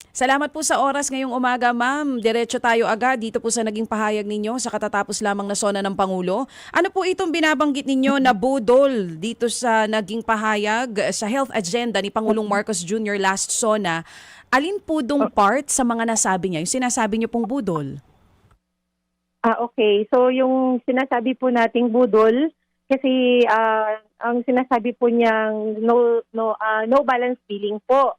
Salamat po sa oras ngayong umaga, ma'am. Diretso tayo agad dito po sa naging pahayag ninyo sa katatapos lamang na SONA ng Pangulo. Ano po itong binabanggit ninyo na budol dito sa naging pahayag sa health agenda ni Pangulong Marcos Jr. last SONA? Alin po dong part sa mga nasabi niya, yung sinasabi niyo pong budol? Okay. So yung sinasabi po nating budol kasi ang sinasabi po niyang no balance billing po.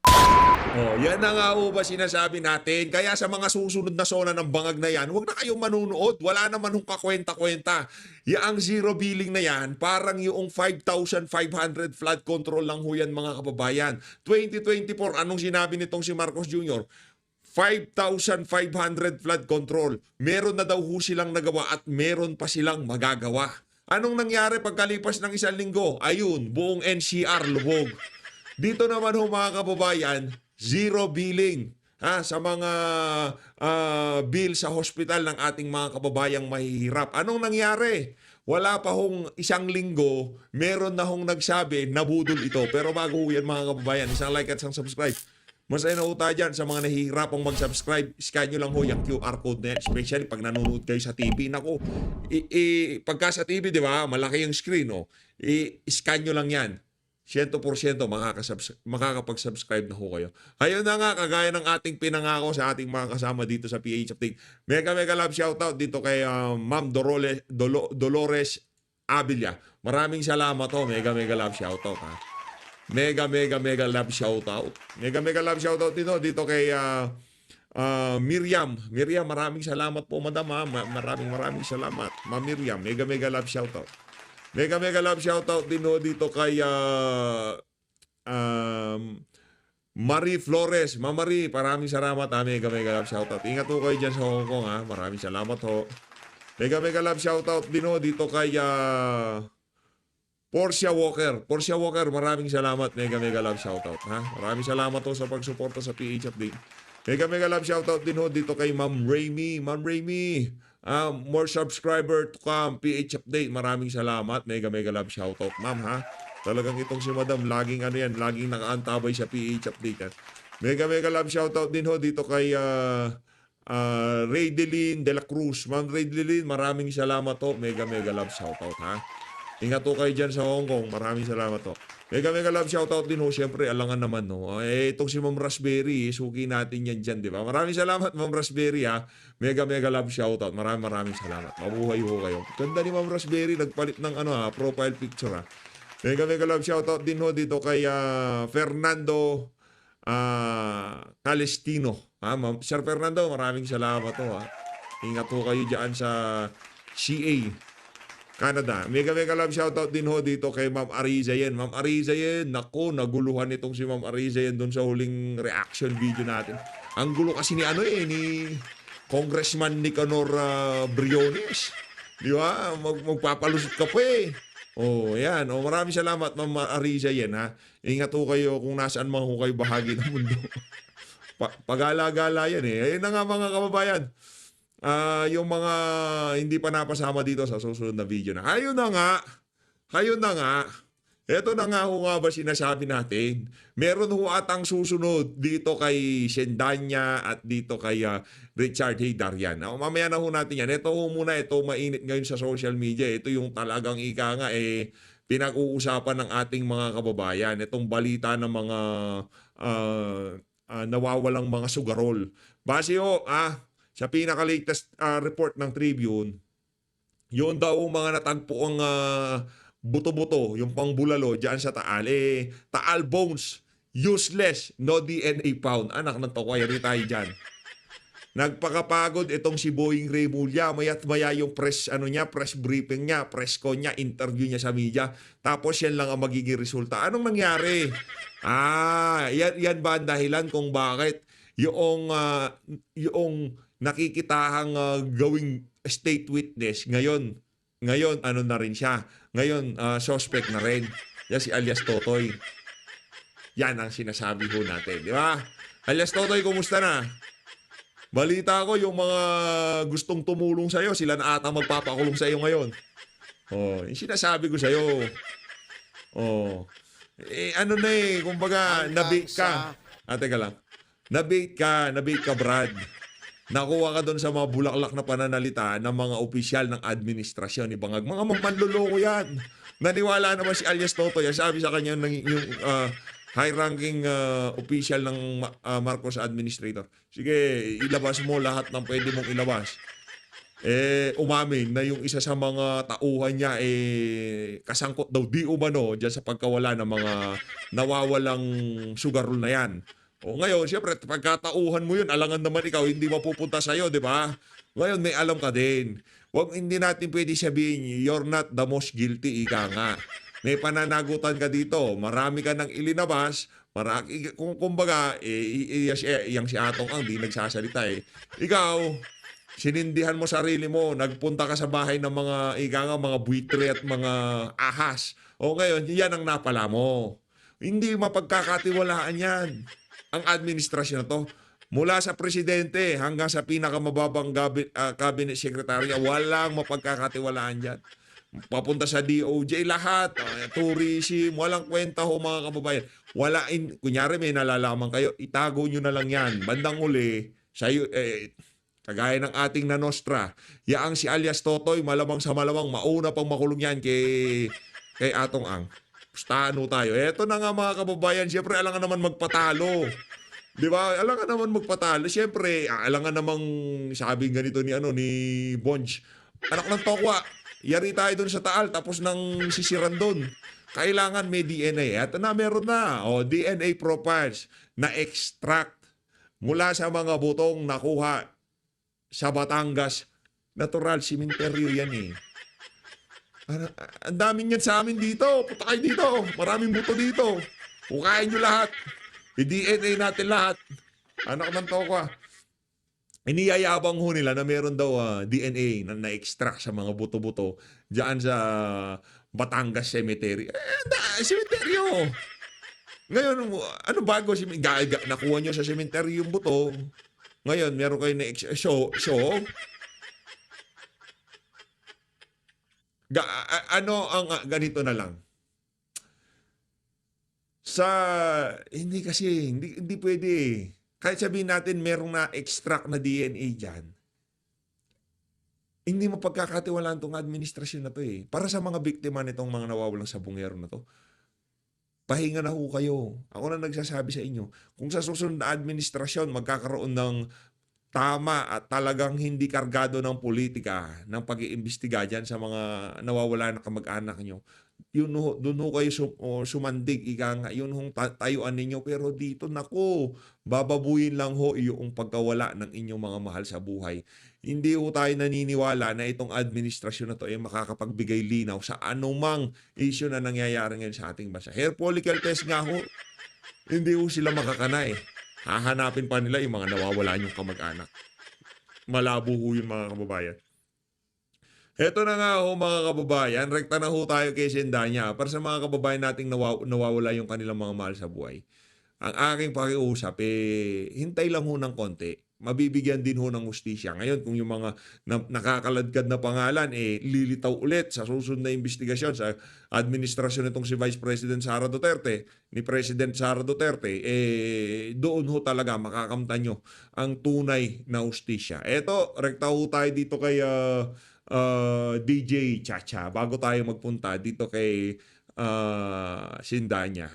Oh, yan na nga ho ba sinasabi natin. Kaya sa mga susunod na SONA ng bangag na yan, huwag na kayong manunood. Wala naman hong kakwenta-kwenta. Yaang zero billing na yan, parang yung 5,500 flood control lang ho yan mga kababayan. 2024, anong sinabi nitong si Marcos Jr.? 5,500 flood control. Meron na daw ho silang nagawa at meron pa silang magagawa. Anong nangyari pagkalipas ng isang linggo? Ayun, buong NCR lubog. Dito naman ho mga kababayan, zero billing sa mga bill sa hospital ng ating mga kababayang mahihirap. Anong nangyari? Wala pa hong isang linggo, meron na hong nagsabi, nabudol ito. Pero bago ho yan mga kababayan, isang like at isang subscribe. Masaya na ho tayo dyan sa mga nahihirapang mag-subscribe. Scan nyo lang ho yung QR code na yan. Especially pag nanonood kayo sa TV. Naku, pagka sa TV, di ba, malaki yung screen. Oh. I-scan nyo lang yan. 100% makakapag-subscribe na ho kayo. Ayun na nga, kagaya ng ating pinangako sa ating mga kasama dito sa PH Update. Mega love shoutout dito kay Ma'am Dolores Abilia. Maraming salamat ho. Mega love shoutout ha. Mega love shoutout. Mega love shoutout dito kay Miriam. Miriam, maraming salamat po madam ha. Maraming salamat. Ma'am Miriam, mega love shoutout. Mega love shoutout din ho dito kay Marie Flores. Ma'am Marie, maraming salamat ha. Mega love shoutout. Ingat ho kayo dyan sa Hong Kong ha. Maraming salamat ho. Mega love shoutout din ho dito kay Portia Walker. Portia Walker, maraming salamat. Mega love shoutout ha. Maraming salamat ho sa pagsuporta sa PH Update. Mega love shoutout din ho dito kay Ma'am Raimi. Ma'am Raimi, more subscriber to come. PH Update, maraming salamat. Mega love shoutout ma'am ha. Talagang itong si madam, laging laging nakaantabay sa PH Update. Ha? Mega love shoutout din ho dito kay Raydeline de la Cruz. Ma'am Raydeline, maraming salamat ho. Mega love shoutout ha. Ingat ho kayo dyan sa Hong Kong. Maraming salamat ho. Mega love shoutout din ho. Siyempre, alangan naman no. Itong si Ma'am Raspberry, suki natin yan dyan, di ba? Maraming salamat Ma'am Raspberry ha. Mega love shoutout. Maraming salamat. Mabuhay ho kayo. Ganda ni Ma'am Raspberry. Nagpalit ng profile picture ha. Mega love shoutout din ho dito kay Fernando Calestino. Sir Fernando, maraming salamat ho ha. Ingat ho kayo dyan sa CA Canada. Mega love shoutout din ho dito kay Ma'am Arizayen. Ma'am Arizayen, naku, naguluhan itong si Ma'am Arizayen doon sa huling reaction video natin. Ang gulo kasi ni Congressman Nicanor Briones. Di ba? Magpapalusot ka pa eh. Oh, yan. Oh, maraming salamat Ma'am Arizayen ha. Ingat ho kayo kung nasaan man ho kayo bahagi ng mundo. Pag-alagala yan eh. Ayun na nga mga kababayan. Yung mga hindi pa napasama dito sa susunod na video na. Ayun na nga. Ito na nga ho nga ba sinasabi natin. Meron ho atang susunod dito kay Sendanya at dito kay Richard Hidarian. Mamaya na ho natin yan. Ito ho muna, ito mainit ngayon sa social media. Ito yung talagang ika nga pinag-uusapan ng ating mga kababayan. Itong balita ng mga nawawalang mga sugarol. Base ho, sa pinaka-latest report ng Tribune, yun daw mga natagpo ang buto-buto, yung pangbulalo dyan sa Taal. Taal bones, useless, no DNA found. Anak ng tokwayari tayo dyan. Nagpakapagod itong si Boying Remulla. Maya't maya yung press briefing niya, press con niya, interview niya sa media. Tapos yan lang ang magiging resulta. Anong nangyari? Yan ba ang dahilan kung bakit yung nakikitahang gawing state witness ngayon ano na rin siya, ngayon suspect na rin, yan si alias Totoy. Yan ang sinasabi ho natin, di ba? Alias Totoy, kumusta na? Balita ko yung mga gustong tumulong sa'yo, sila na ata magpapakulong sa'yo ngayon. Yung sinasabi ko sa'yo. Ano na kumbaga, nabi ka. Teka lang. Na-bait ka, Brad. Nakuha ka doon sa mga bulaklak na pananalita ng mga opisyal ng administrasyon ni Bangag. Mga manloloko yan. Naniwala naman si alias Totoy. Sabi sa kanya yung high-ranking official ng Marcos administrator. Sige, ilabas mo lahat ng pwede mong ilabas. Umamin na yung isa sa mga tauhan niya kasangkot daw di umano diyan sa pagkawala ng mga nawawalang sugar roll na yan. O ngayon, siyempre, pagkatauhan mo yun, alangan naman ikaw, hindi mapupunta sa'yo, di ba? Ngayon, may alam ka din. Hindi natin pwede sabihin, you're not the most guilty, ika nga. May pananagutan ka dito, marami ka nang ilinabas, kumbaga, yang si Atong Ang, di nagsasalita eh. Ikaw, sinindihan mo sarili mo, nagpunta ka sa bahay ng mga buitre at mga ahas. O ngayon, yan ang napala mo. Hindi mapagkakatiwalaan yan. Ang administrasyon na to, mula sa presidente hanggang sa pinakamababang cabinet secretary, walang mapagkakatiwalaan dyan. Papunta sa DOJ, lahat, tourism, walang kwenta ho mga kababayan. Kunyari may nalalaman kayo, itago nyo na lang yan. Bandang uli, kagaya ng ating nanostra, yaang si alias Totoy, malamang sa malamang, mauna pang makulong yan kay Atong Ang. Pustano tayo. Eto na nga mga kababayan, siyempre alangan naman magpatalo. Di ba? Alangan naman magpatalo. Siyempre, alangan namang sabing ganito ni Bonj. Anak ng tokwa, yari tayo dun sa Taal tapos nang sisiran dun. Kailangan may DNA. At meron na. DNA profiles na extract mula sa mga butong nakuha sa Batangas. Natural cemetery yan eh. Ang daming yan sa amin dito. Punta kayo dito. Maraming buto dito. Hukain nyo lahat. I-DNA natin lahat. Anak ng tokwa. Iniyayabang ho nila na meron daw DNA na na-extract sa mga buto-buto diyan sa Batangas Cemetery. Cemetery oh. Ngayon, ano bago? Nakuha nyo sa cemetery yung buto. Ngayon, meron kayo na-show. Ganito na lang. Hindi pwede. Kahit sabihin natin merong na-extract na DNA dyan, hindi mo pagkakatiwalaan itong administrasyon na to eh. Para sa mga biktima nitong mga nawawalang sabungero na to, pahinga na ho kayo. Ako na nagsasabi sa inyo, kung sa susunod na administrasyon magkakaroon ng tama at talagang hindi kargado ng politika ng pag-iimbestiga dyan sa mga nawawala na kamag-anak nyo, doon ho kayo sumandig, yun hong tayuan ninyo. Pero dito, naku, bababuyin lang ho yung pagkawala ng inyong mga mahal sa buhay. Hindi ho tayo naniniwala na itong administrasyon na to ay makakapagbigay linaw sa anumang issue na nangyayari ngayon sa ating bansa. Hair follicle test nga ho, hindi ho sila makakanay. Hahanapin pa nila yung mga nawawala yung kamag-anak. Malabo ho yun mga kababayan. Heto na nga ho mga kababayan, rekta na ho tayo kay Sendanya para sa mga kababayan nating nawawala yung kanilang mga mahal sa buhay. Ang aking pakiusap, hintay lang ho ng konti. Mabibigyan din ho ng hustisya. Ngayon, kung yung mga nakakaladkad na pangalan, lilitaw ulit sa susunod na investigasyon sa administrasyon nitong si Vice President Sara Duterte, ni President Sara Duterte, doon ho talaga makakamtan nyo ang tunay na hustisya. Eto, rekta ho tayo dito kay DJ Chacha. Bago tayo magpunta dito kay Sindanya.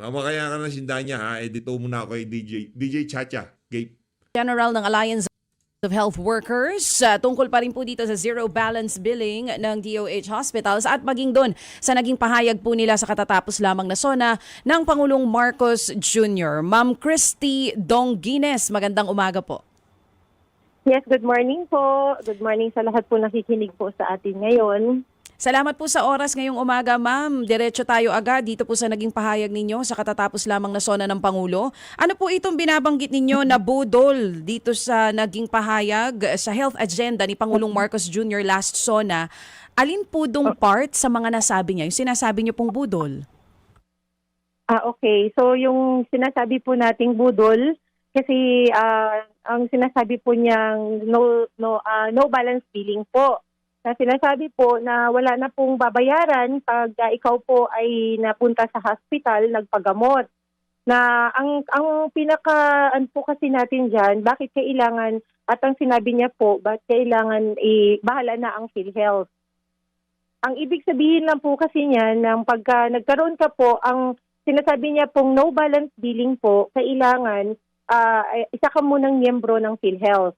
Mamakaya ka na Sindanya. Dito muna ako kay DJ Chacha. Gabe. General ng Alliance of Health Workers, tungkol pa rin po dito sa zero balance billing ng DOH hospitals at maging doon sa naging pahayag po nila sa katatapos lamang na SONA ng Pangulong Marcos Jr. Ma'am Christy Dongines, magandang umaga po. Yes, good morning po. Good morning sa lahat po nakikinig po sa atin ngayon. Salamat po sa oras ngayong umaga, ma'am. Diretso tayo agad dito po sa naging pahayag ninyo sa katatapos lamang na SONA ng Pangulo. Ano po itong binabanggit ninyo na budol dito sa naging pahayag sa health agenda ni Pangulong Marcos Jr. last SONA? Alin po dong part sa mga nasabi niya? Yung sinasabi niyo pong budol? Okay. So yung sinasabi po nating budol, kasi ang sinasabi po niyang no balance billing po. Na sinasabi po na wala na pong babayaran pag ikaw po ay napunta sa hospital, nagpagamot. na ang pinaka po kasi natin diyan, bakit kailangan at ang sinabi niya po, bakit kailangan bahala na ang PhilHealth. Ang ibig sabihin lang po kasi niya nang pagka nagkaroon ka po, ang sinasabi niya pong no balance billing po, kailangan isa ka munang miyembro ng PhilHealth.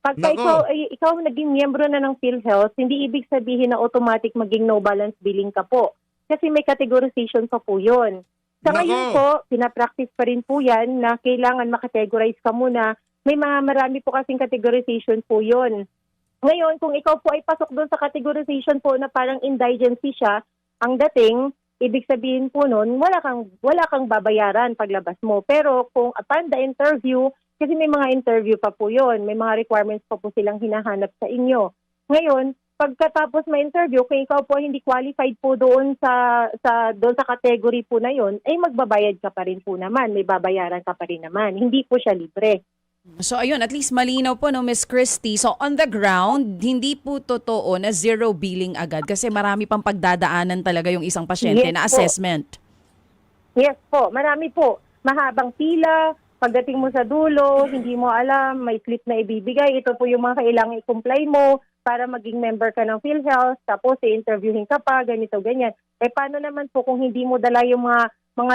Pagka Nako. ikaw naging miyembro na ng PhilHealth, hindi ibig sabihin na automatic maging no balance billing ka po. Kasi may categorization pa po yun. Sa Nako. ngayon po, pinapractice pa rin po yan na kailangan makategorize ka muna. May marami po kasing categorization po yun. Ngayon, kung ikaw po ay pasok doon sa categorization po na parang indigency siya, ang dating, ibig sabihin po nun, wala kang babayaran paglabas mo. Pero kung upon the interview, kasi may mga interview pa po yun, may mga requirements pa po silang hinahanap sa inyo. Ngayon, pagkatapos may interview, kung ikaw po hindi qualified po doon sa category po na yon, ay magbabayad ka pa rin po naman, may babayaran ka pa rin naman. Hindi po siya libre. So ayun, at least malinaw po no, Miss Christy. So on the ground, hindi po totoo na zero billing agad kasi marami pang pagdadaanan talaga yung isang pasyente Yes na po. assessment. Yes po, marami po. Mahabang pila, pagdating mo sa dulo, hindi mo alam, may slip na ibibigay. Ito po yung mga kailangan i-comply mo para maging member ka ng PhilHealth, tapos i-interviewin ka pa, ganito, ganyan. Paano naman po kung hindi mo dala yung mga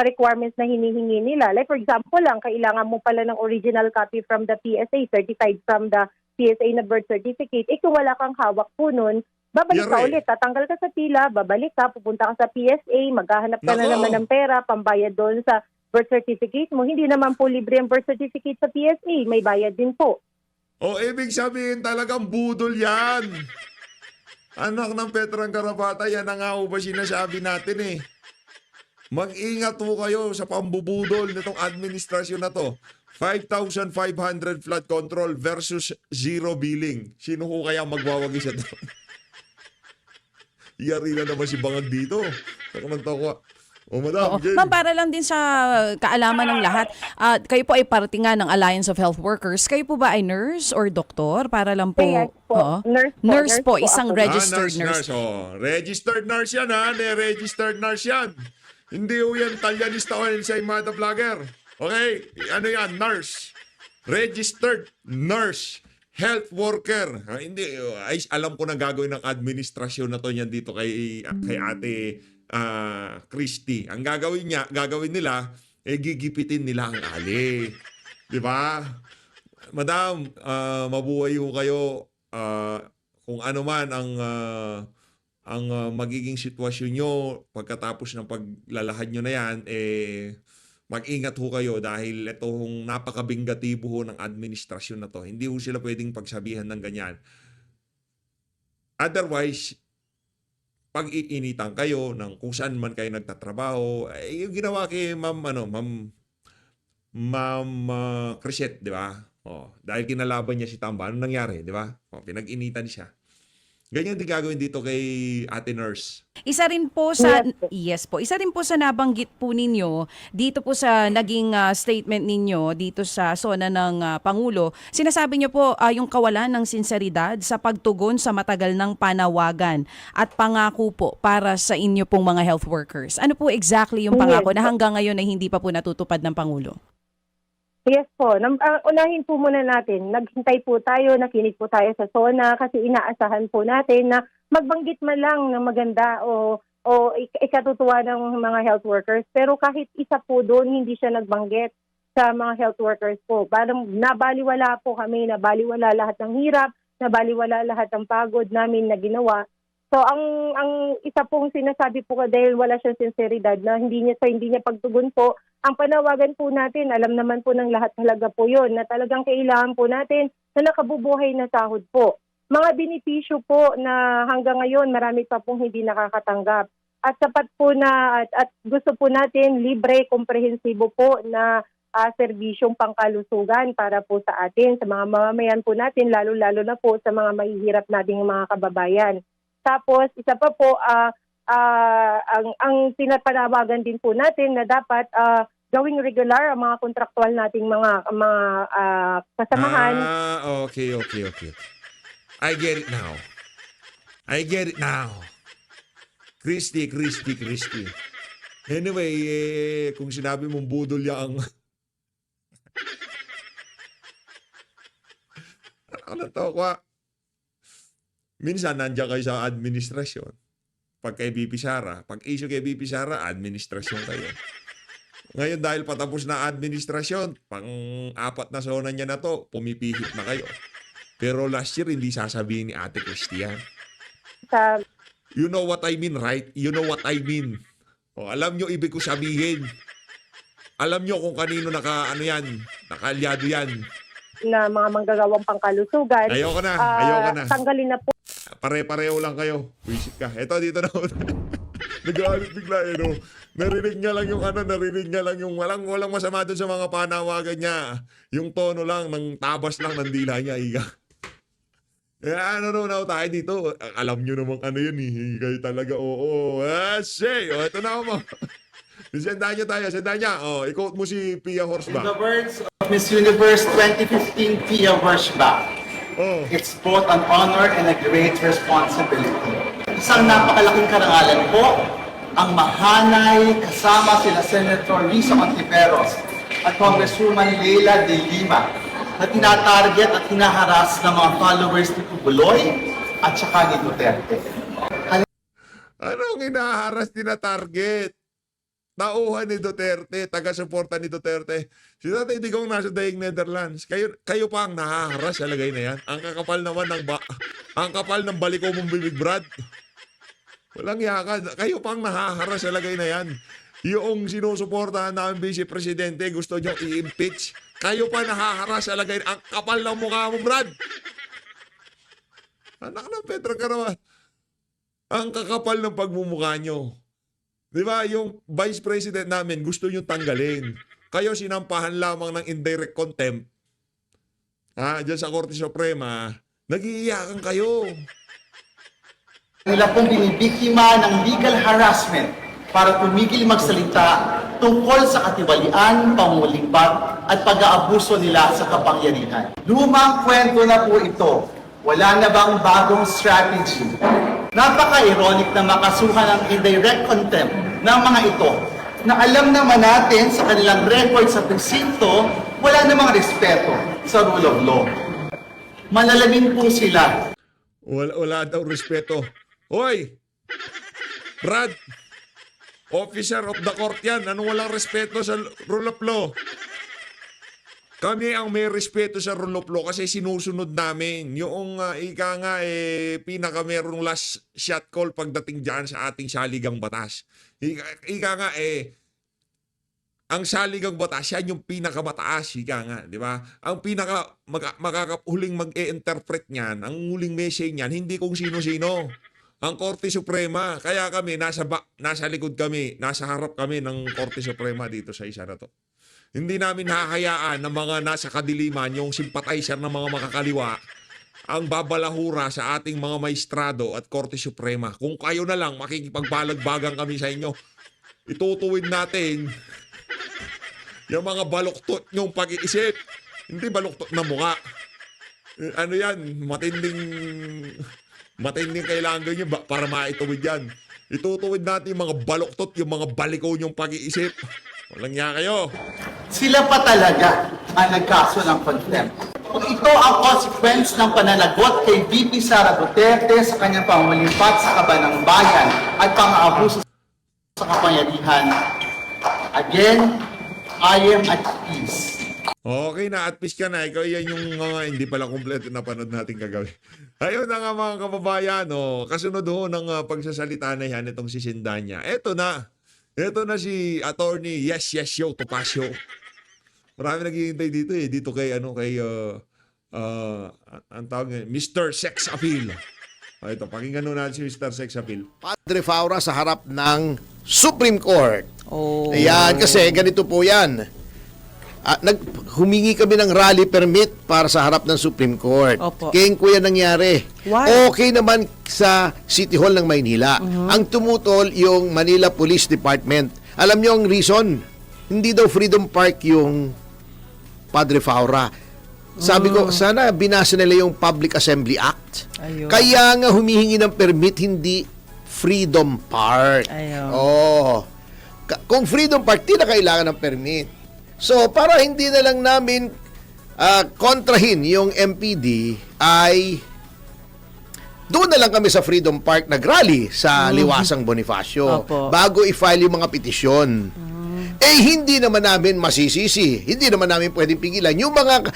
requirements na hinihingi nila? Like for example lang, kailangan mo pala ng original copy from the PSA, certified from the PSA na birth certificate. Kung wala kang hawak po nun, babalik ka Yari. ulit. Tatanggal ka sa pila, babalik ka, pupunta ka sa PSA, maghahanap ka na Nako. naman ng pera, pambayad doon sa birth certificate mo. Hindi naman po libre ang birth certificate sa PSA, may bayad din po. O ibig sabihin talagang budol yan. Anak ng Petrang Karapata, yan ang nga ba sinasabi natin eh. Mag-ingat po kayo sa pambubudol nitong administrasyon na to. 5,500 flood control versus zero billing. Sino ko kaya magwawagi sa to? Yari na naman si Bangag dito. Ako nang tawa. O madam, Oo. Jen. Ma'am, para lang din sa kaalaman ng lahat, kayo po ay parte nga ng Alliance of Health Workers. Kayo po ba ay nurse or doktor? Para lang po. Yes po. Oo. Nurse po isang ako. registered nurse. Oh, registered nurse yan ha. Registered nurse yan. Hindi ho yan Talyanista o ensaymada vlogger. Okay? Ano yan? Nurse. Registered nurse. Health worker. Hindi, ay, alam ko na gagawin ng administrasyon na to yan dito kay ate Christy. Ang gagawin nila, gigipitin nila ang ali. Di ba? Madam, mabuhay ho kayo. Kung ano man ang magiging sitwasyon nyo pagkatapos ng paglalahad nyo na yan, mag-ingat ho kayo dahil itong napakabingatibo ho ng administrasyon na to. Hindi ho sila pwedeng pagsabihan ng ganyan. Otherwise, pag-iinitan kayo ng kung saan man kayo nagtatrabaho, yung ginawa kay Ma'am Crisette, di ba? Dahil kinalaban niya si Tamba, ano nangyari, di ba? Pinag-initan siya. Ganyan din gagawin dito kay ate nurse. Isa rin po sa Yes po. Isa rin po sa nabanggit po ninyo dito po sa naging statement ninyo dito sa SONA ng Pangulo. Sinasabi niyo po yung kawalan ng sinseridad sa pagtugon sa matagal ng panawagan at pangako po para sa inyo pong mga health workers. Ano po exactly yung pangako na hanggang ngayon ay hindi pa po natutupad ng Pangulo? Yes po. Unahin po muna natin. Naghintay po tayo, nakinig po tayo sa SONA kasi inaasahan po natin na magbanggit man lang ng maganda o ikatutuwa ng mga health workers. Pero kahit isa po doon, hindi siya nagbanggit sa mga health workers po. Parang nabaliwala po kami, nabaliwala lahat ng hirap, nabaliwala lahat ng pagod namin na ginawa. So ang isa pong sinasabi po dahil wala siyang sinseridad na hindi niya pagtugon po, ang panawagan po natin, alam naman po ng lahat talaga po yun, na talagang kailangan po natin na nakabubuhay na sahod po. Mga benepisyo po na hanggang ngayon marami pa pong hindi nakakatanggap. At sapat po na at gusto po natin libre, komprehensibo po na serbisyong pangkalusugan para po sa atin, sa mga mamamayan po natin, lalo-lalo na po sa mga mahihirap nating mga kababayan. Tapos, isa pa po, ang pinapanawagan din po natin na dapat gawing regular ang mga kontraktual nating mga kasamahan. Okay. I get it now. Christy. Anyway, kung sinabi mong budol yang ano to, minsan nandiyan kayo sa administrasyon. Pag kay BP Sara, pag issue kay BP Sara, administrasyon kayo. Ngayon dahil patapos na administrasyon, pang-4 na zona niya na to, pumipihit na kayo. Pero last year, hindi sasabihin ni Ate Christian. Sa You know what I mean, right? You know what I mean. O, alam nyo ibig ko sabihin. Alam nyo kung kanino nakaalyado yan. na mga manggagawang pangkalusugan, Ayoko na. tanggalin na po. Pare-pareho lang kayo. Wisit ka. Eto, dito na. Nag-aalit bigla no. Narinig niya lang yung walang masama dun sa mga panawagan niya. Yung tono lang, ng tabas lang ng dila niya. Iga. Tayo dito. Alam nyo namang yun eh. Kayo talaga, oo. Say, eto na ako. Sendan niya. I-quote mo si Pia In Horsbach. the words of Miss Universe 2015, Pia Horsbach, it's both an honor and a great responsibility. Isang napakalaking karangalan po ang mahanay kasama sila Senator Risa Ontiveros at Congresswoman Leila de Lima na tinatarget at hinaharas ng mga followers ni Tubuloy at saka ni Duterte. Anong inaharas target? Tauhan ni Duterte, taga-suporta ni Duterte. Si Tatay Digong nasa daing Netherlands. Kayo pa ang nahaharas sa lagay na yan. Ang kakapal naman ang kapal ng baliko mong bibig, Brad. Walang yaka. Kayo pa ang nahaharas sa lagay na yan. Yung sinusuportahan namin Vice Presidente, gusto nyo i-impeach. Kayo pa nahaharas sa lagay. Ang kapal ng mukha mo, Brad. Anak ng Pedro Carawan. Ang kakapal ng pagmumukha nyo. Di ba, yung Vice President namin gusto nyo tanggalin. Kayo sinampahan lamang ng indirect contempt. Diyan sa Korte Suprema, nag-iiyakan kayo. Nila pong binibiktima ng legal harassment para tumigil magsalita tungkol sa katiwalian, pangulipat at pag-aabuso nila sa kapangyarihan. Lumang kwento na po ito. Wala na bang bagong strategy? Napaka-ironic na makasuhan ng indirect contempt ng mga ito na alam naman natin sa kanilang record sa presinto, wala namang respeto sa rule of law. Malalamin po sila. Wala daw respeto. Hoy! Brad! Officer of the court yan. Anong walang respeto sa rule of law? Kami ang may respeto sa rule of law kasi sinusunod namin. Yung pinaka merong last shot call pagdating dyan sa ating saligang batas. Ang saligang batas, yan yung pinakamataas, di ba? Ang makakahuling mag-e-interpret niyan, ang huling message niyan, hindi kung sino-sino. Ang Korte Suprema. Kaya kami, nasa likod kami, nasa harap kami ng Korte Suprema dito sa isa na to. Hindi namin hahayaan ng mga nasa kadiliman, yung sympathizer ng mga makakaliwa, ang babalahura sa ating mga maestrado at Korte Suprema. Kung kayo na lang makikipagbalagbagang kami sa inyo, itutuwid natin yung mga baluktot nyong pag-iisip. Hindi baluktot na mukha. Matinding kailangan nyo para maituwid yan. Itutuwid natin yung mga baluktot, yung mga baliko nyong pag-iisip. Walang niya kayo. Sila pa talaga ang nagkaso ng contempt. Kung ito ang consequence ng pananagot kay VP Sara Duterte sa kanyang pangulimpat sa kaban ng bayan at pang-aabuso sa kapangyarihan, again, I am at peace. Okay na, at peace ka na. Ikaw yan yung mga hindi pala kompleto na panood natin kagabi. Ayun na nga mga kababayan, kasunod ho ng pagsasalita na yan itong si Sindanya. Eto na si Attorney Yes Yo Topacio. Marami naghihintay dito dito kay ang tawag niya, Mr. Sex Appeal. Ito, pakinggan nun natin si Mr. Sex Appeal. Padre Faura sa harap ng Supreme Court. Oh. Ayan, kasi ganito po yan. Humingi kami ng rally permit para sa harap ng Supreme Court. Opo. Kaya ko yan nangyari. Why? Okay naman sa City Hall ng Maynila. Ang tumutol yung Manila Police Department. Alam niyo ang reason? Hindi daw Freedom Park yung Padre Faura. Sabi ko, sana binasa nila yung Public Assembly Act. Ayun. Kaya nga humihingi ng permit, hindi Freedom Park. Ayun. Oh. Kung Freedom Park, di na kailangan ng permit. So, para hindi na lang namin kontrahin yung MPD, ay doon na lang kami sa Freedom Park nag-rally sa Liwasang Bonifacio Opo. bago i-file yung mga petisyon. Eh, hindi naman namin masisisi. Hindi naman namin pwedeng pigilan. Yung mga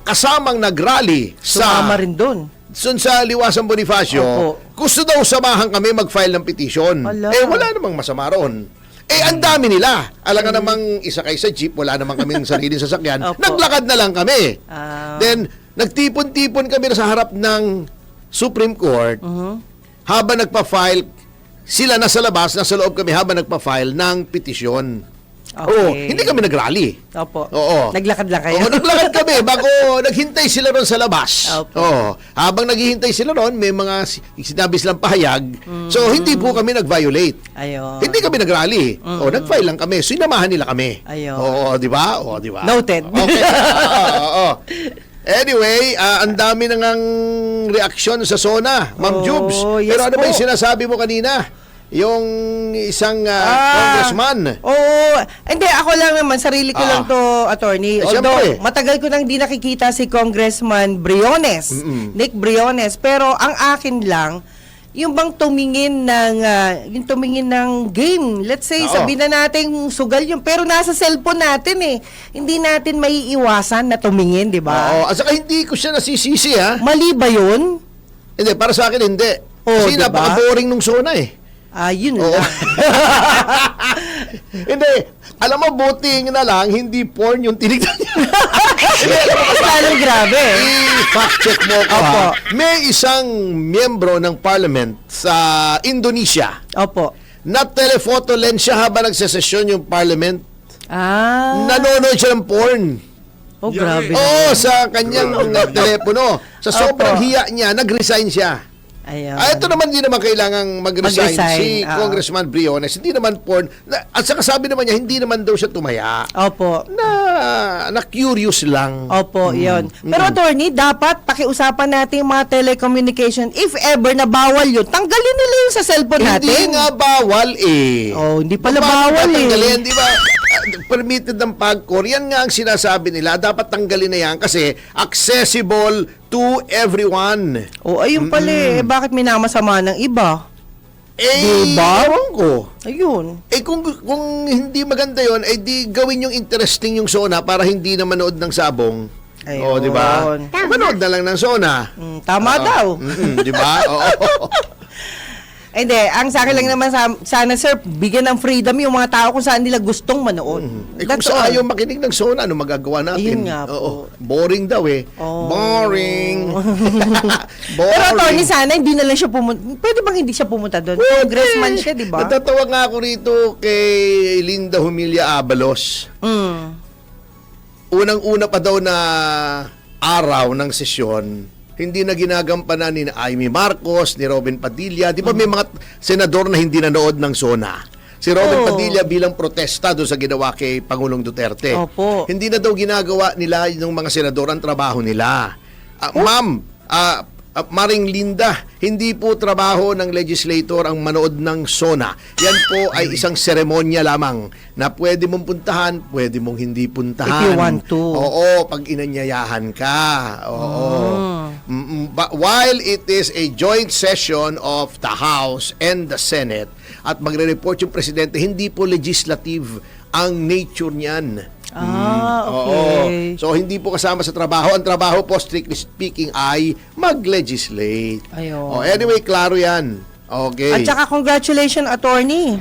kasamang nag-rally Sumama rin doon. sa Liwasang Bonifacio, Opo. gusto daw samahan kami mag-file ng petition. Ala. Eh, wala namang masama ron. Eh, ang dami nila. Alam nga namang isa kayo sa jeep, wala namang kaming sariling sasakyan. Opo. Naglakad na lang kami. Ah. Then, nagtipon-tipon kami sa harap ng Supreme Court habang nagpa-file, sila nasa labas, nasa loob kami habang nagpa-file ng petisyon. Okay. Oo, hindi kami nag-rally. Opo. Oo. Naglakad lang kayo. Oo, naglakad kami bago naghintay sila ron sa labas. Opo. Oo. Habang naghihintay sila ron, may mga sinabi silang pahayag. So, hindi po kami nag-violate. Ayun. Hindi kami nag-rally. O, nag-file lang kami. Sinamahan nila kami. Ayun. Oo, di ba? Oo, di ba? Noted. Okay. Oo. Anyway, ang dami nang reaksyon sa SONA, Ma'am Oh, Jubes. yes Pero ano ba po. yung sinasabi mo kanina? Yung isang congressman. Oo. Hindi, ako lang naman, sarili ko lang to, attorney. Eh, Although, syempre. matagal ko nang di nakikita si Congressman Briones, Nick Briones. Pero ang akin lang, yung bang tumingin ng game. Let's say, Oo. sabihin na natin sugal yun. Pero nasa cellphone natin eh. Hindi natin maiiwasan na tumingin, di ba? Oo. At saka hindi ko siya nasisisi, ha? Mali ba yun? Hindi, para sa akin hindi. Oo, Kasi diba? napaka-boring nung SONA eh. Yun Oo. lang. Hindi. Alam mo, buti na lang, hindi porn yung tinignan niya. Mas lalong grabe. I-fact check mo ko, Opo. ha? May isang miyembro ng parliament sa Indonesia Opo. na telephoto lens siya habang nagsesesyon yung parliament. Nanonood Nanonood siya ng porn. Oh, grabe. Oo, sa kanyang telepono. Sa sobrang Opo. hiya niya, nag-resign siya. Ayan. Ito naman, hindi naman kailangang mag-resign Mag-resign, si oo. Congressman Briones. Hindi naman porn. At saka sabi naman niya, hindi naman daw siya tumaya. Opo. Na curious lang. Opo, yun. Pero attorney, dapat pakiusapan natin yung mga telecommunication. If ever na bawal yun, tanggalin nila yun sa cellphone natin. Hindi nga bawal eh. Oh, hindi pala Paano bawal eh. tatanggalin? Di ba? Permitted ng PAGCOR. Yan nga ang sinasabi nila. Dapat tanggalin na yan kasi accessible to everyone. Oh, ayun pala eh. Bakit minamasama ng iba? Eh, Diba? ewan ko. Ayun. Eh kung hindi maganda yon, eh di gawin yung interesting yung SONA para hindi na manood ng sabong. Ayun. Oh, di ba? Manood na lang ng SONA. Tama daw. Di ba? Oo. Hindi, ang sa akin lang naman, sana sir, bigyan ng freedom yung mga tao kung saan nila gustong manood. Eh kung That's sa all. ayaw makinig ng SONA, ano magagawa natin? Ayun nga po. Oo. Boring daw eh. Oh. Boring. Boring. Pero attorney, sana hindi na lang siya pumunta. Pwede bang hindi siya pumunta doon? Congressman siya, di ba? Natatawa nga ako rito kay Linda Humilia Abalos. Unang-una pa daw na araw ng sesyon, hindi na ginagampanan ni Amy Marcos, ni Robin Padilla. Di ba may mga senador na hindi nanood ng SONA? Si Robin Padilla bilang protesta doon sa ginawa kay Pangulong Duterte. Opo. Hindi na daw ginagawa nila yung mga senador ang trabaho nila. Ma'am, Maring Linda, hindi po trabaho ng legislator ang manood ng SONA. Yan po ay isang seremonya lamang na pwede mong puntahan, pwede mong hindi puntahan. If you want to. Oo, pag inanyayahan ka. Oo. But while it is a joint session of the House and the Senate at magre-report yung presidente, hindi po legislative ang nature niyan. Okay. Oo. So, hindi po kasama sa trabaho. Ang trabaho po, strictly speaking, ay mag-legislate. Ayun. Anyway, klaro yan. Okay. At saka congratulations, attorney.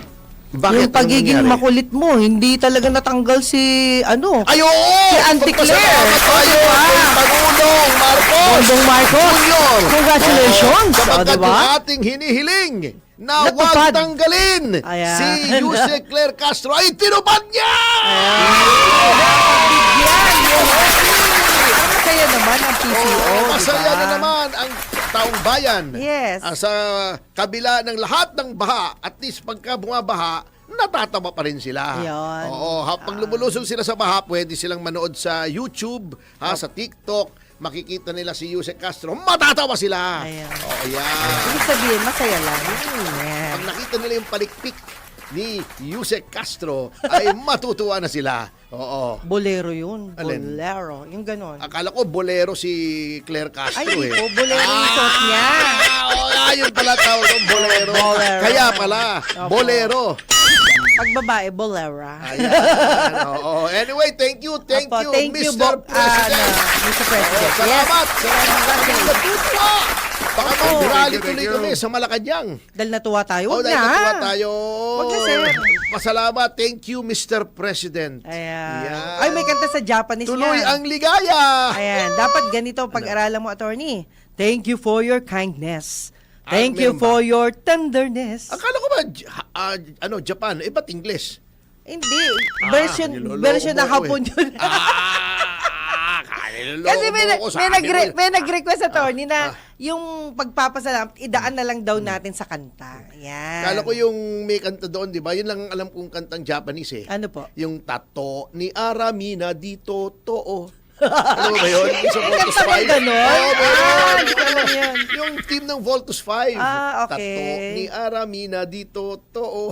Bakit? Yung pagiging Anong nangyari? makulit mo, hindi talaga natanggal si, Ay, oo! Si Auntie Claire. Pagpasalamat tayo Diba? kay Pangulong Marcos. Bongbong Marcos. Junior. Congratulations. Oo, sapagkat Diba? yung ating hinihiling na Natupad. huwag tanggalin Ayan. si Jose Claire Castro ay tinupad niya! Masaya naman ang PCO. Masaya diba? na naman ang taong bayan. Yes. Sa kabila ng lahat ng baha, at least pagka bumabaha, natatawa pa rin sila. Ayun. Oo, pag lumulusog sila sa baha, pwede silang manood sa YouTube, sa TikTok, makikita nila si Jose Castro, matatawa sila. Ayan. Oo, yan. Ibig sabihin, masaya lang. Yes. Pag nakita nila yung palikpik ni Yusek Castro ay matutuwa na sila. Oo. Bolero yun. Alin? Bolero. Yung ganon. Akala ko bolero si Claire Castro Ay, hindi eh. po. Bolero yung suot niya. Yun pala tawag ng bolero. Bolero. Kaya pala, bolero. Pag babae, bolera. Ayan. Oo. Anyway, thank you, Opo, you, thank you, Mr. President. Mr. President. Salamat. Yes. Natutuwa. Baka Thank you, mag-rally thank tuloy you. kami sa Malacanang. Dahil natuwa tayo. Oh, Huwag dahil na. natuwa tayo. Huwag na, sir. Pasalamat. Thank you, Mr. President. Ayan. Yan. Ay, may kanta sa Japanese Tuloy nga. ang ligaya. Ayan. Dapat ganito pag-aralan mo, attorney. Thank you for your kindness. Ah, Thank you meron ba? for your tenderness. Akala ko ba, Japan, ba't English? Hindi. Version niloloko version mo na ako hapon eh. yun. Niloloko Kasi mo ako, sabi mo eh. may nag-request attorney na yung pagpapasalamat, idaan na lang daw natin sa kanta. Yan. Kala ko yung may kanta doon, di ba? Yun lang ang alam kong kantang Japanese eh. Ano po? Yung tato ni Aramina dito too. Alam mo ba yun? Yung sa Voltus 5. Kanta ba ganon? Oo, meron. Hindi ko alam yan. Yung team ng Voltus 5. Ah, okay. Tato ni Aramina dito too.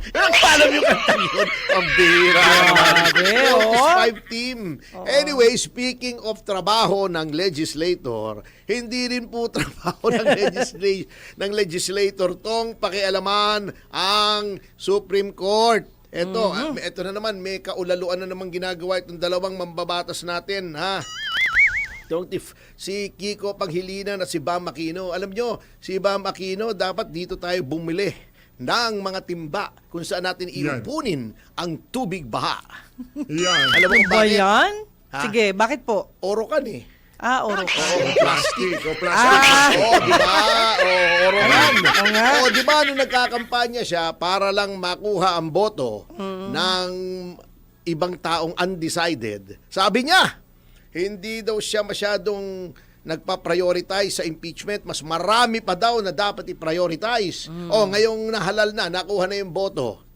Ang palam yung kantang yun. Ang bira. Grabe, Voltus oh. 5 team. Anyway, speaking of trabaho ng legislator, hindi rin po trabaho ng legislator tong pakialaman ang Supreme Court. Ito na naman, may kaulaluan na naman ginagawa itong dalawang mambabatas natin, ha? Si Kiko Panghilinan at si Bam Aquino. Alam nyo, si Bam Aquino, dapat dito tayo bumili ng mga timba kung saan natin iupunin ang tubig baha. Yan. Alam mo kung Ba bakit? yan? Ha? Sige, bakit po? Orokan eh. Oro. Plastic. Plastic. Di ba? Orokan. Oo nga. Di ba nung nagkakampanya siya para lang makuha ang boto ng ibang taong undecided, sabi niya, hindi daw siya masyadong nagpa-prioritize sa impeachment. Mas marami pa daw na dapat i-prioritize. Ngayong nahalal na, nakuha na yung boto.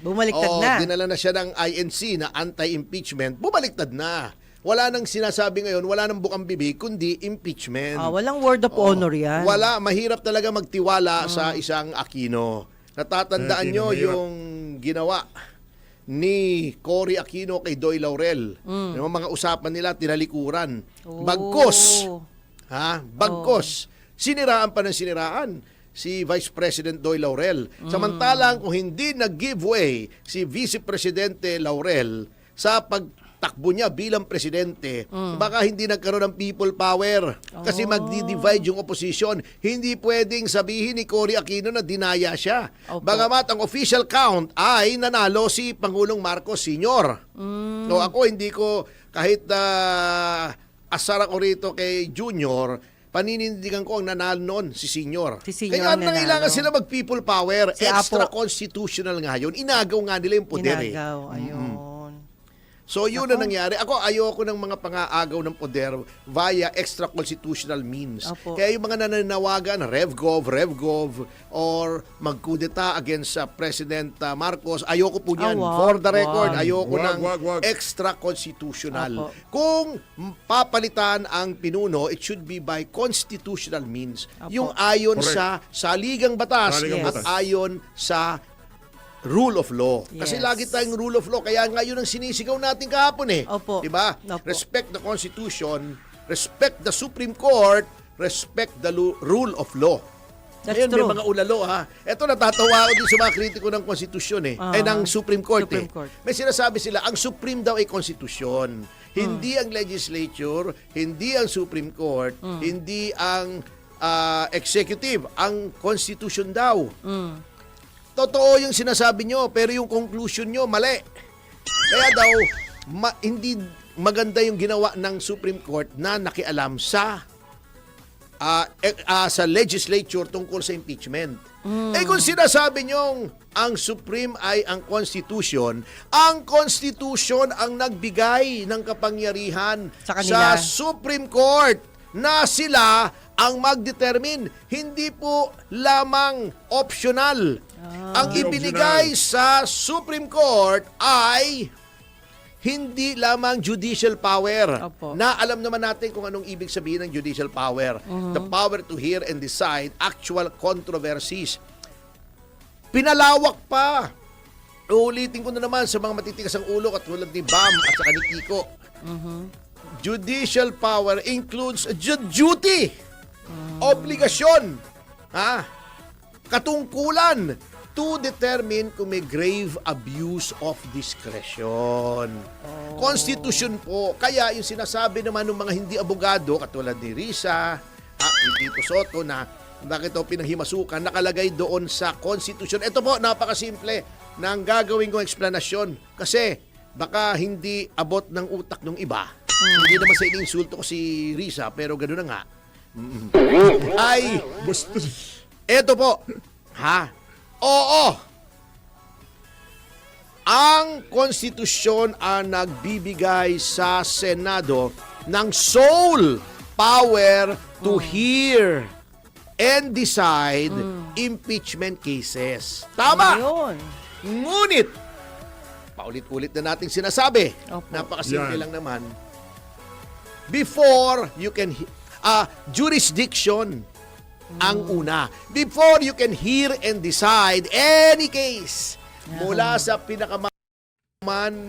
Bumaliktad na. Dinala na siya ng INC na anti-impeachment. Bumaliktad na. Wala nang sinasabi ngayon, wala nang bukang bibig, kundi impeachment. Walang word of honor yan. Wala, mahirap talaga magtiwala sa isang Aquino. Natatandaan nyo yung ginawa ni Cory Aquino kay Doy Laurel. Yung mga usapan nila, tinalikuran. Bagkos. Bagkos. Siniraan pa ng siniraan si Vice President Doy Laurel. Samantalang kung hindi nag-give way si Vice Presidente Laurel sa pagtakbo niya bilang presidente, baka hindi nagkaroon ng people power. Kasi magdi-divide yung opposition. Hindi pwedeng sabihin ni Cory Aquino na dinaya siya. Opo. Bagamat ang official count ay nanalo si Pangulong Marcos Sr. So ako hindi ko kahit asar ako rito kay Junior, paninindigan ko ang nanalo noon si Senior. Si Senior Kaya nanalo. nangailangan sila mag-people power. Si Extra Apo. constitutional nga yun. Inagaw nga nila yung poder eh. Inagaw, ayun. So yun na nangyari. Ako ayoko ng mga pang-aagaw ng poder via extra constitutional means. Opo. Kaya yung mga nananawagan, Revgov, or magkudeta against President Marcos, ayoko po niyan. Wag, For the record, wag. ayoko Wag, ng wag. extra constitutional. Opo. Kung papalitan ang pinuno, it should be by constitutional means. Opo. Yung ayon Correct. sa saligang batas Saligang at batas. ayon sa rule of law. Kasi Yes. lagi tayong rule of law. Kaya nga yun ang sinisigaw natin kahapon eh. Opo. Diba? Opo. Respect the Constitution, respect the Supreme Court, respect the rule of law. That's Ngayon, true. may mga ulalo ha. Ito, natatawa ako din sa mga kritiko ng Constitution eh. Ng Supreme Court Supreme eh. Court. May sinasabi sila, ang Supreme daw ay Constitution. Hindi ang legislature, hindi ang Supreme Court, hindi ang executive, ang Constitution daw. Totoo yung sinasabi nyo, pero yung conclusion nyo, mali. Kaya daw, hindi maganda yung ginawa ng Supreme Court na nakialam sa legislature tungkol sa impeachment. Kung sinasabi nyong ang Supreme ay ang Constitution ang nagbigay ng kapangyarihan Sa kanila. Supreme Court na sila ang mag-determine. Hindi po lamang optional. Ang ibinigay sa Supreme Court ay hindi lamang judicial power. Opo. Na alam naman natin kung anong ibig sabihin ng judicial power. The power to hear and decide actual controversies. Pinalawak pa. Uulitin ko na naman sa mga matitigas ang ulo katulad ni Bam at saka ni Kiko. Judicial power includes duty, obligasyon, katungkulan to determine kung may grave abuse of discretion. Constitution po. Kaya yung sinasabi naman ng mga hindi abogado, katulad ni Risa, ni Tito Soto, na bakit ito pinahimasukan, nakalagay doon sa Constitution. Ito po, napakasimple ng gagawin kong explanation. Kasi baka hindi abot ng utak ng iba. Hindi naman sa ininsulto ko si Risa, pero gano'n na nga. Ay, eto po. Oo. Ang konstitusyon ang nagbibigay sa Senado ng sole power to hear and decide impeachment cases. Tama! Ayun. Ngunit, paulit-ulit na nating sinasabi, Opo. napakasimple Yan. lang naman, before you can, jurisdiction ang una. Before you can hear and decide any case, mula sa pinakaman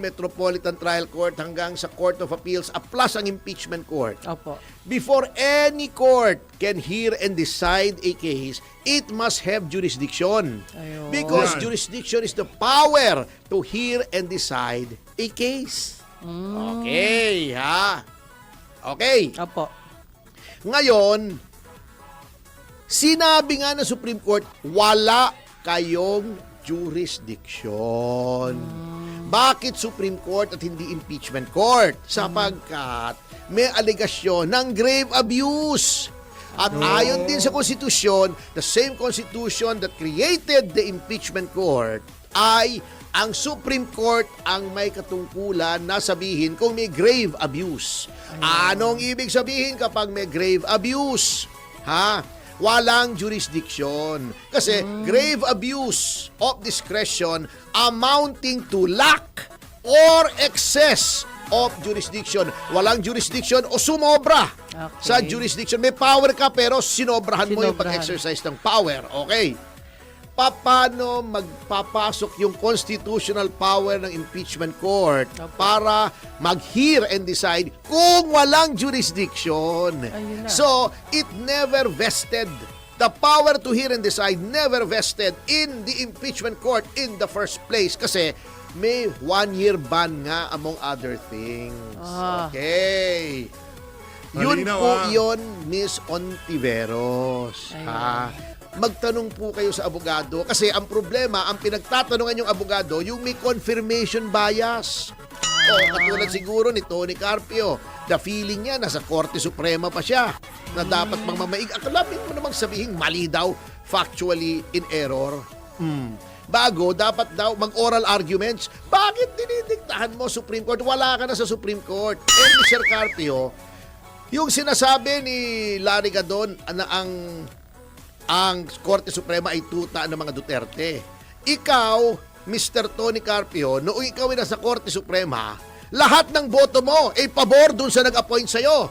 Metropolitan Trial Court hanggang sa Court of Appeals, plus ang impeachment court. Opo. Before any court can hear and decide a case, it must have jurisdiction. Ayun. Because Yan. jurisdiction is the power to hear and decide a case. Okay, ha? Okay. Opo. Ngayon, sinabi nga ng Supreme Court, wala kayong jurisdiction. Bakit Supreme Court at hindi impeachment court? Sapagkat may aligasyon ng grave abuse. At ayon din sa konstitusyon, the same constitution that created the impeachment court, ay ang Supreme Court ang may katungkulan na sabihin kung may grave abuse. Anong ibig sabihin kapag may grave abuse? Walang jurisdiction. Kasi grave abuse of discretion amounting to lack or excess of jurisdiction. Walang jurisdiction o sumobra sa jurisdiction. May power ka pero sinobrahan mo yung Sinobrahan. pag-exercise ng power. Okay. Paano magpapasok yung constitutional power ng impeachment court para mag-hear and decide kung walang jurisdiction? Ayun na. So, it never vested. The power to hear and decide never vested in the impeachment court in the first place kasi may 1-year ban nga among other things. Okay. Yun Malinaw, po ah. yun, Miss Ontiveros. Magtanong po kayo sa abogado kasi ang problema, ang pinagtatanungan yung abogado, yung may confirmation bias. Katulad siguro ni Tony Carpio, the feeling niya nasa Korte Suprema pa siya na dapat mangmamaig. Akalapin mo namang sabihin mali daw, factually in error. Bago, dapat daw mag-oral arguments. Bakit dinidiktahan mo Supreme Court? Wala ka na sa Supreme Court. And Mr. Carpio, yung sinasabi ni Larry Gadon na ang Korte Suprema ay tuta ng mga Duterte. Ikaw, Mr. Tony Carpio, noong ikaw ay nasa Korte Suprema, lahat ng boto mo ay pabor dun sa nag-appoint sa'yo.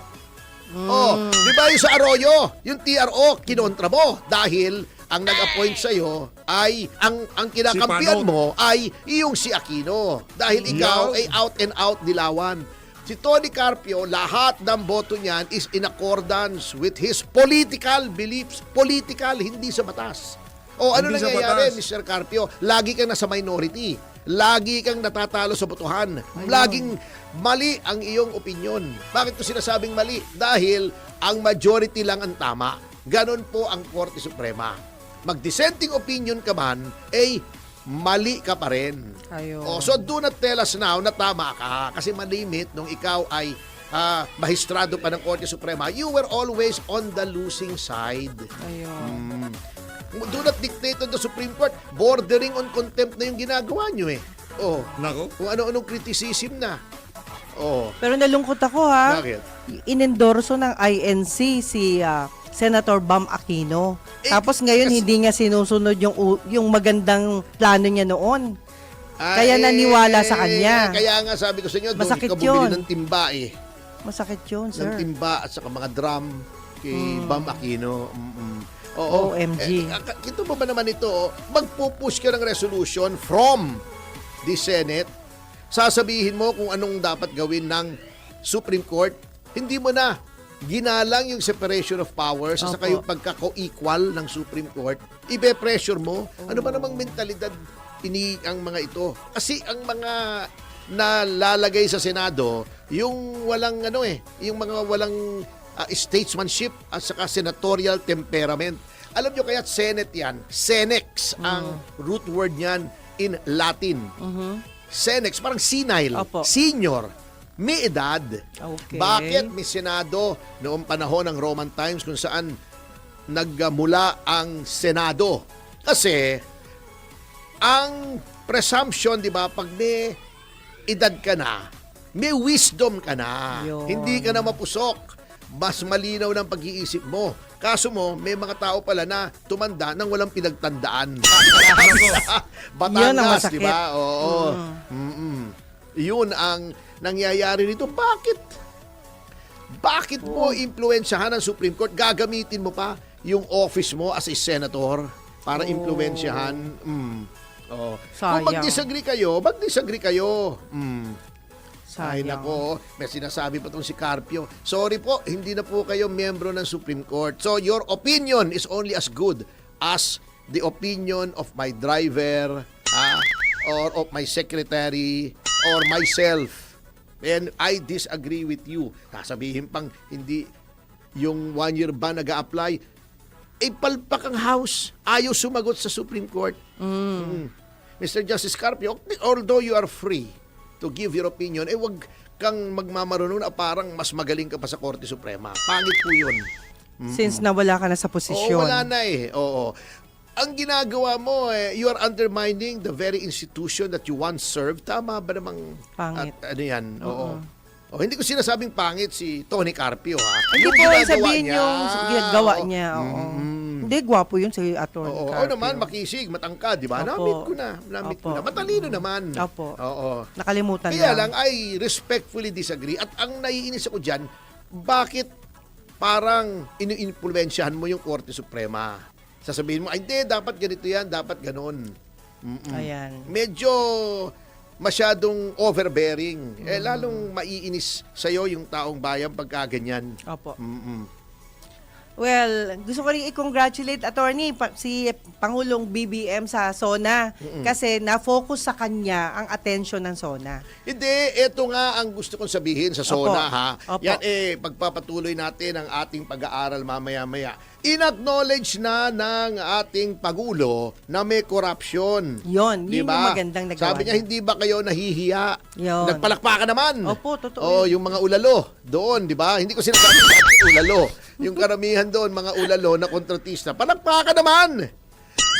Di ba yung sa Arroyo, yung TRO, kinontra mo dahil ang nag-appoint sa'yo ay, ang kinakampihan Si Panot. mo ay yung si Aquino. Dahil ikaw ay out and out dilawan. Si Tony Carpio, lahat ng boto niyan is in accordance with his political beliefs. Political, hindi sa batas. Ano Hindi sa nangyayari, batas. Mr. Carpio? Lagi kang nasa minority. Lagi kang natatalo sa botohan. Laging mali ang iyong opinion. Bakit ko sinasabing mali? Dahil ang majority lang ang tama. Ganon po ang Korte Suprema. Mag-dissenting opinion ka man, mali ka pa rin. Ayun. So do not tell us now na tama ka kasi malimit nung ikaw ay mahistrado pa ng Korte Suprema, you were always on the losing side. Ayun. Do not dictate on the Supreme Court. Bordering on contempt na yung ginagawa nyo Nako. Kung ano-anong criticism na. Pero nalungkot ako Bakit? Inendorso ng INC si Senator Bam Aquino. Tapos ngayon hindi niya sinusunod yung magandang plano niya noon. Kaya naniwala sa kanya. Kaya nga sabi ko sa inyo, doon Masakit ikaw bumili yun. ng timba Masakit yun, Ng sir. timba at saka mga drum kay Bam Aquino. Oo. OMG. Kita mo ba naman ito, magpupush ka ng resolution from the Senate, sasabihin mo kung anong dapat gawin ng Supreme Court, hindi mo na ginalang yung separation of powers at saka Opo. yung pagka-co-equal ng Supreme Court, ibe-pressure mo. Ano ba namang mentalidad ang mga ito? Kasi ang mga nalalagay sa Senado, yung walang yung mga walang statesmanship at saka senatorial temperament. Alam nyo kaya Senate yan, Senex ang root word niyan in Latin. Senex, parang senile, Opo. senior, may edad. Okay. Bakit may Senado noong panahon ng Roman times kung saan nagmula ang Senado? Kasi ang presumption, di ba, pag may edad ka na, may wisdom ka na. Yun. Hindi ka na mapusok. Mas malinaw ng pag-iisip mo. Kaso mo, may mga tao pala na tumanda nang walang pinagtandaan. Yun ang Batangas, masakit. di ba? Oo. Yun ang nangyayari nito. Bakit mo impluensyahan ng Supreme Court? Gagamitin mo pa yung office mo as a senator para impluensyahan? Oh. Kung Sayang. mag-disagree kayo, mag-disagree kayo. Ay Sayang. nako, may sinasabi pa itong si Carpio. Sorry po, hindi na po kayo miyembro ng Supreme Court. So your opinion is only as good as the opinion of my driver, or of my secretary, or myself. And I disagree with you. Sasabihin pang hindi yung 1-year ban nag-a-apply. Palpak ang House. Ayaw sumagot sa Supreme Court. Mr. Justice Carpio, although you are free to give your opinion, wag kang magmamarunong na parang mas magaling ka pa sa Korte Suprema. Pangit po yun. Since nawala ka na sa posisyon. Oo, wala na Oo. Ang ginagawa mo, you are undermining the very institution that you once served. Tama ba namang... Pangit. Ano yan? Oo. Hindi ko sinasabing pangit si Tony Carpio, ha? Hindi Yung po, ginagawa sabihin niya, yung ginagawa oo. niya. Oo. Hindi, gwapo yun si Atty. Oo, Carpio. naman, makisig, matangkad, di ba? Opo. Namit ko Opo. na. Matalino naman. Opo. Oo. Nakalimutan Kaya lang. lang, I respectfully disagree. At ang naiinis ako dyan, bakit parang iniimpluwensyahan mo yung Korte Suprema? Sasabihin mo, ay hindi, dapat ganito yan, dapat ganon. Ayan. Medyo masyadong overbearing. Lalong maiinis sa'yo yung taong bayan pagka ganyan. Opo. Well, gusto ko rin i-congratulate si Pangulong BBM sa SONA kasi na-focus sa kanya ang attention ng SONA. Hindi, ito nga ang gusto kong sabihin sa SONA, Opo. ha? Opo. Yan, pagpapatuloy natin ang ating pag-aaral mamaya-maya. In-acknowledge na ng ating Pangulo na may corruption. Yun yung Diba? magandang nagawa Sabi niya, hindi ba kayo nahihiya? Yun. Nagpalakpakan naman. Opo, totoo Oh, yun. yung mga ulalo doon, di ba? Hindi ko sinasabi ulalo. Yung karamihan doon, mga ulalo na kontratista. Palakpakan naman.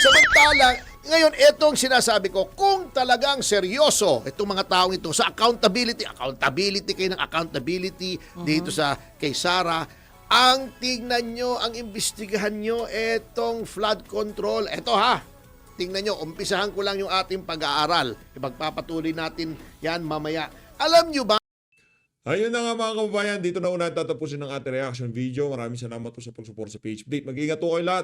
Samantala, ngayon, itong sinasabi ko, kung talagang seryoso itong mga taong ito sa accountability kayo ng accountability dito sa kay Sara, ang tingnan nyo, ang imbestigahan nyo, itong flood control. Ito ha, tingnan nyo, umpisahan ko lang yung ating pag-aaral. Ipagpapatuloy natin yan mamaya. Alam nyo ba, Ayun na nga mga kababayan, dito na una tatapusin ang ating reaction video. Maraming salamat po sa pag-support sa page update. Mag-ingat po kayo lahat.